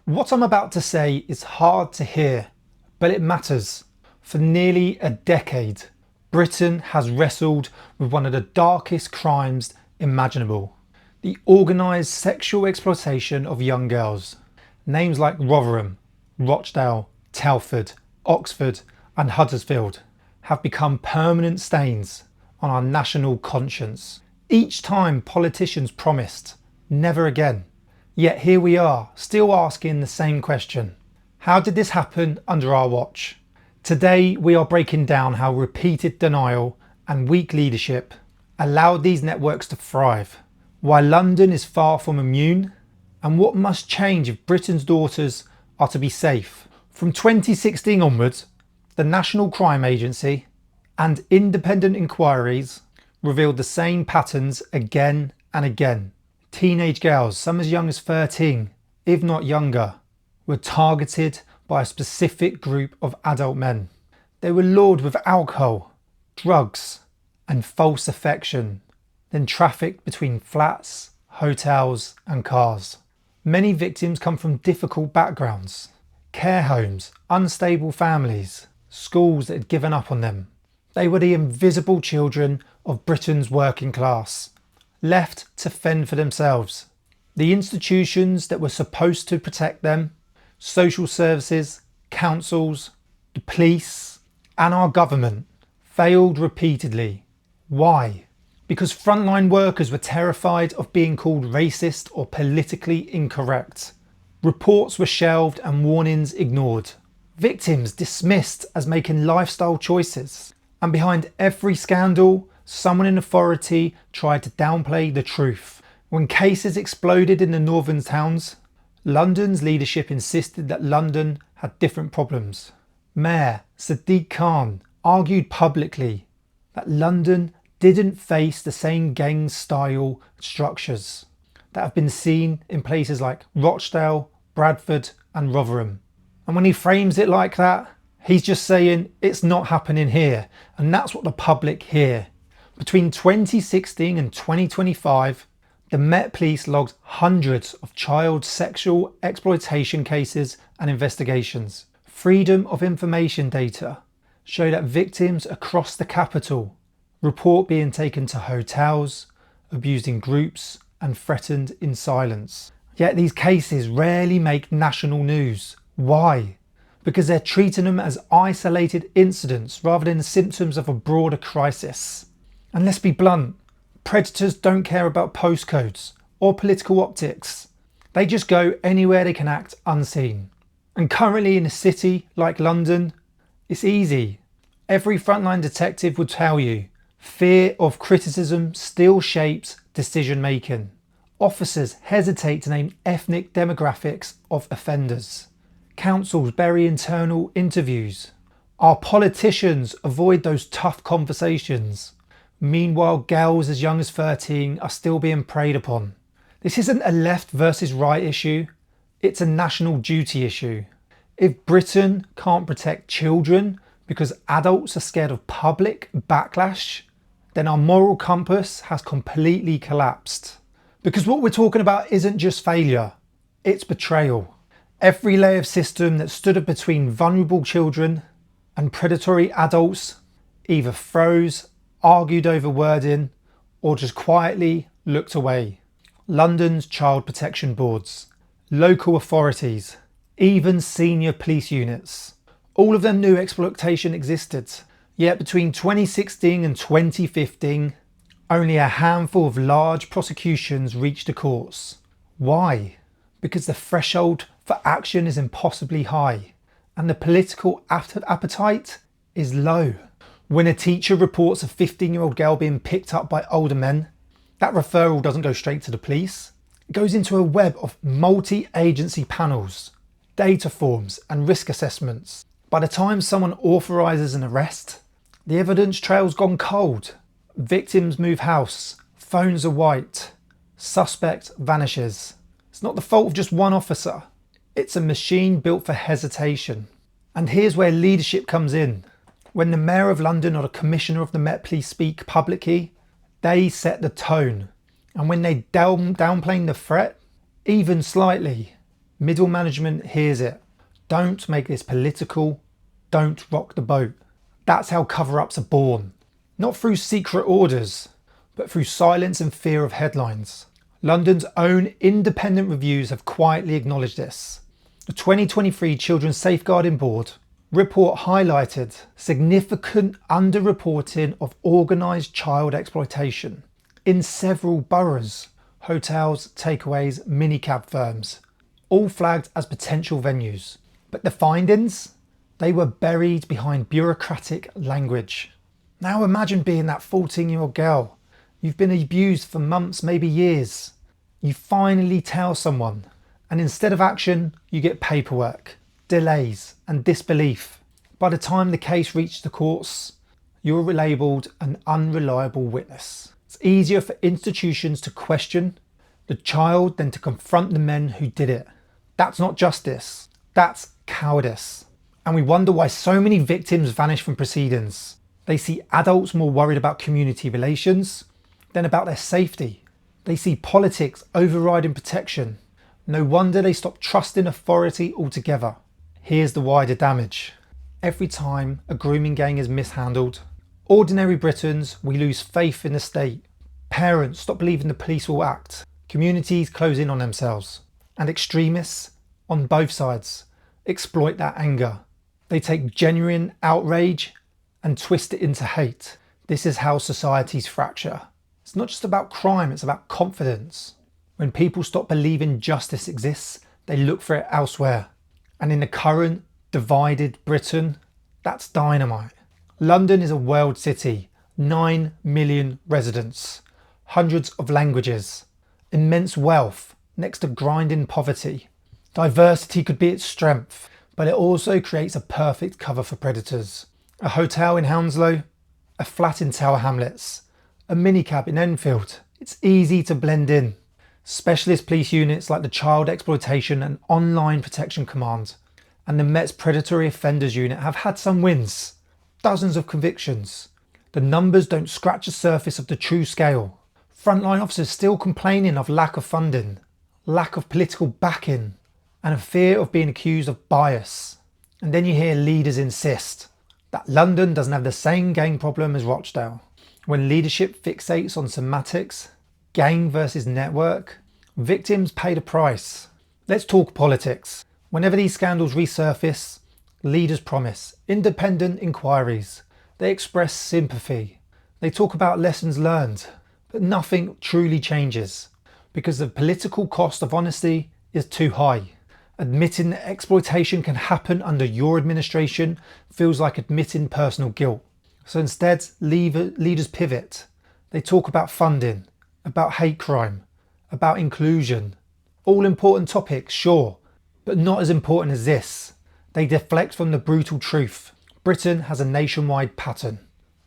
What I'm about to say is hard to hear, but it matters. For nearly a decade, Britain has wrestled with one of the darkest crimes imaginable: the organised sexual exploitation of young girls. Names like Rotherham, Rochdale, Telford, Oxford and Huddersfield have become permanent stains on our national conscience. Each time politicians promised, never again. Yet here we are, still asking the same question. How did this happen under our watch? Today we are breaking down how repeated denial and weak leadership allowed these networks to thrive, why London is far from immune, and what must change if Britain's daughters are to be safe. From 2016 onwards, the National Crime Agency and independent inquiries revealed the same patterns again and again. Teenage girls, some as young as 13, if not younger, were targeted by a specific group of adult men. They were lured with alcohol, drugs and false affection, then trafficked between flats, hotels and cars. Many victims come from difficult backgrounds: care homes, unstable families, schools that had given up on them. They were the invisible children of Britain's working class, left to fend for themselves. The institutions that were supposed to protect them, social services, councils, the police and our government, failed repeatedly. Why? Because frontline workers were terrified of being called racist or politically incorrect. Reports were shelved and warnings ignored. Victims dismissed as making lifestyle choices. And behind every scandal, someone in authority tried to downplay the truth. When cases exploded in the northern towns, London's leadership insisted that London had different problems. Mayor Sadiq Khan argued publicly that London didn't face the same gang-style structures that have been seen in places like Rochdale, Bradford and Rotherham. And when he frames it like that, he's just saying it's not happening here, and that's what the public hear. Between 2016 and 2025, the Met Police logged hundreds of child sexual exploitation cases and investigations. Freedom of information data show that victims across the capital report being taken to hotels, abused in groups and threatened in silence. Yet these cases rarely make national news. Why? Because they're treating them as isolated incidents rather than symptoms of a broader crisis. And let's be blunt, predators don't care about postcodes or political optics. They just go anywhere they can act unseen. And currently in a city like London, it's easy. Every frontline detective would tell you, fear of criticism still shapes decision making. Officers hesitate to name ethnic demographics of offenders. Councils bury internal interviews. Our politicians avoid those tough conversations. Meanwhile, girls as young as 13 are still being preyed upon. This isn't a left versus right issue, it's a national duty issue. If Britain can't protect children because adults are scared of public backlash, then our moral compass has completely collapsed. Because what we're talking about isn't just failure, it's betrayal. Every layer of system that stood up between vulnerable children and predatory adults either froze, argued over wording, or just quietly looked away. London's child protection boards, local authorities, even senior police units, all of them knew exploitation existed. Yet between 2016 and 2015, only a handful of large prosecutions reached the courts. Why? Because the threshold for action is impossibly high and the political appetite is low. When a teacher reports a 15-year-old girl being picked up by older men, that referral doesn't go straight to the police. It goes into a web of multi-agency panels, data forms and risk assessments. By the time someone authorises an arrest, the evidence trail's gone cold. Victims move house, phones are wiped, suspect vanishes. It's not the fault of just one officer. It's a machine built for hesitation. And here's where leadership comes in. When the Mayor of London or the Commissioner of the Met Police speak publicly, they set the tone. And when they downplay the threat, even slightly, Middle management hears it. Don't make this political. Don't rock the boat. That's how cover-ups are born. Not through secret orders, but through silence and fear of headlines. London's own independent reviews have quietly acknowledged this. The 2023 Children's Safeguarding Board report highlighted significant underreporting of organised child exploitation in several boroughs, hotels, takeaways, minicab firms, all flagged as potential venues. But the findings? They were buried behind bureaucratic language. Now imagine being that 14-year-old girl. You've been abused for months, maybe years. You finally tell someone, and instead of action, you get paperwork, delays, and disbelief. By the time the case reached the courts, you're labelled an unreliable witness. It's easier for institutions to question the child than to confront the men who did it. That's not justice, that's cowardice. And we wonder why so many victims vanish from proceedings. They see adults more worried about community relations than about their safety. They see politics overriding protection. No wonder they stop trusting authority altogether. Here's the wider damage. Every time a grooming gang is mishandled, ordinary Britons, we lose faith in the state. Parents stop believing the police will act. Communities close in on themselves. And extremists, on both sides, exploit that anger. They take genuine outrage and twist it into hate. This is how societies fracture. It's not just about crime, it's about confidence. When people stop believing justice exists, they look for it elsewhere. And in the current divided Britain, that's dynamite. London is a world city, 9 million residents, hundreds of languages, immense wealth next to grinding poverty. Diversity could be its strength, but it also creates a perfect cover for predators. A hotel in Hounslow, a flat in Tower Hamlets, a minicab in Enfield. It's easy to blend in. Specialist police units like the Child Exploitation and Online Protection Command and the Met's Predatory Offenders Unit have had some wins, dozens of convictions. The numbers don't scratch the surface of the true scale. Frontline officers still complaining of lack of funding, lack of political backing, and a fear of being accused of bias. And then you hear leaders insist that London doesn't have the same gang problem as Rochdale. When leadership fixates on semantics, gang versus network, victims pay the price. Let's talk politics. Whenever these scandals resurface, leaders promise independent inquiries. They express sympathy. They talk about lessons learned, but nothing truly changes because the political cost of honesty is too high. Admitting that exploitation can happen under your administration feels like admitting personal guilt. So instead, leaders pivot. They talk about funding, about hate crime, about inclusion. All important topics, sure, but not as important as this. They deflect from the brutal truth. Britain has a nationwide pattern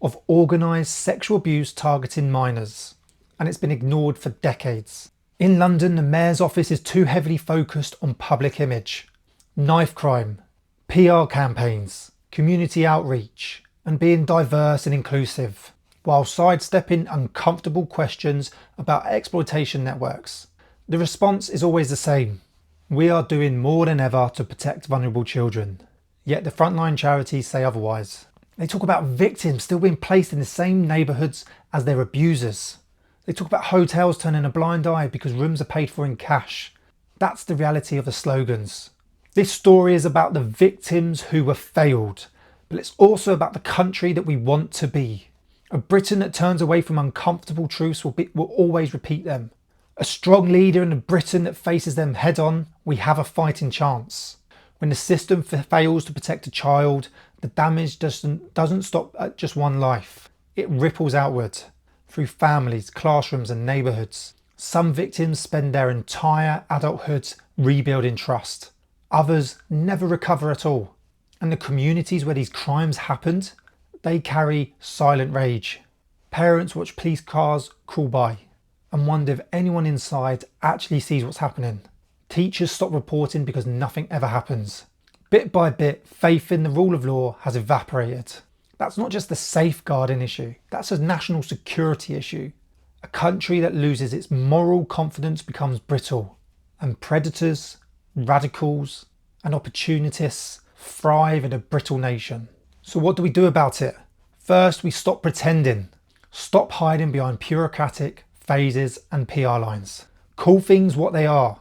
of organised sexual abuse targeting minors, and it's been ignored for decades. In London, the Mayor's office is too heavily focused on public image, knife crime, PR campaigns, community outreach, and being diverse and inclusive, while sidestepping uncomfortable questions about exploitation networks. The response is always the same. We are doing more than ever to protect vulnerable children. Yet the frontline charities say otherwise. They talk about victims still being placed in the same neighbourhoods as their abusers. They talk about hotels turning a blind eye because rooms are paid for in cash. That's the reality of the slogans. This story is about the victims who were failed, but it's also about the country that we want to be. A Britain that turns away from uncomfortable truths will always repeat them. A strong leader in a Britain that faces them head on, we have a fighting chance. When the system fails to protect a child, the damage doesn't stop at just one life. It ripples outward through families, classrooms and neighbourhoods. Some victims spend their entire adulthood rebuilding trust. Others never recover at all. And the communities where these crimes happened, they carry silent rage. Parents watch police cars crawl by and wonder if anyone inside actually sees what's happening. Teachers stop reporting because nothing ever happens. Bit by bit, faith in the rule of law has evaporated. That's not just a safeguarding issue, that's a national security issue. A country that loses its moral confidence becomes brittle, and predators radicals, and opportunists thrive in a brittle nation. So what do we do about it? First, we stop pretending. Stop hiding behind bureaucratic phases and PR lines. Call things what they are.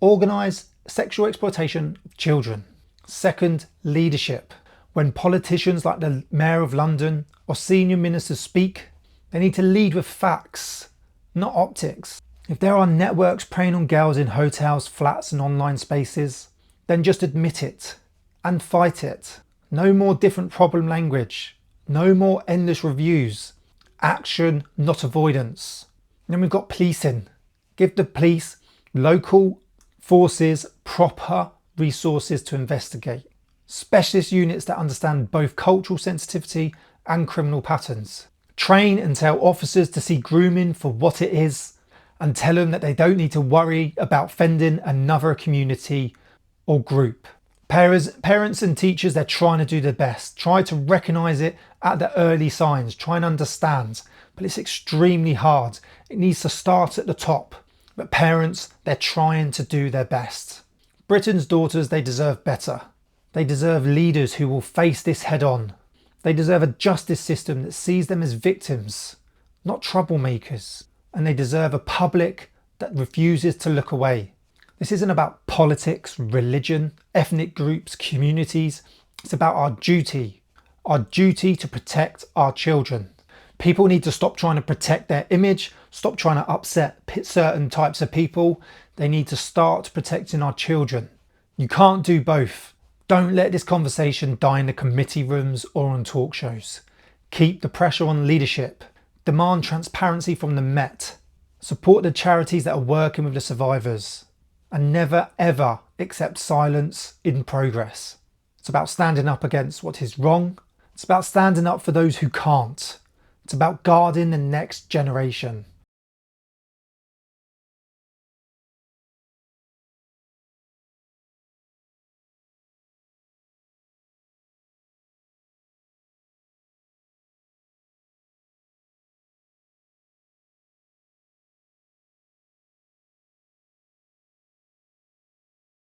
Organise sexual exploitation of children. Second, leadership. When politicians like the Mayor of London or senior ministers speak, they need to lead with facts, not optics. If there are networks preying on girls in hotels, flats and online spaces, then just admit it and fight it. No more different problem language. No more endless reviews. Action, not avoidance. And then we've got policing. Give the police, local forces, proper resources to investigate. Specialist units that understand both cultural sensitivity and criminal patterns. Train and tell officers to see grooming for what it is and tell them that they don't need to worry about offending another community or group. Parents and teachers, they're trying to do their best. Try to recognise it at the early signs. Try and understand. But it's extremely hard. It needs to start at the top. But parents, they're trying to do their best. Britain's daughters, they deserve better. They deserve leaders who will face this head on. They deserve a justice system that sees them as victims, not troublemakers. And they deserve a public that refuses to look away. This isn't about politics, religion, ethnic groups, communities. It's about our duty to protect our children. People need to stop trying to protect their image, stop trying to upset certain types of people. They need to start protecting our children. You can't do both. Don't let this conversation die in the committee rooms or on talk shows. Keep the pressure on leadership. Demand transparency from the Met. Support the charities that are working with the survivors. And never ever accept silence in progress. It's about standing up against what is wrong. It's about standing up for those who can't. It's about guarding the next generation.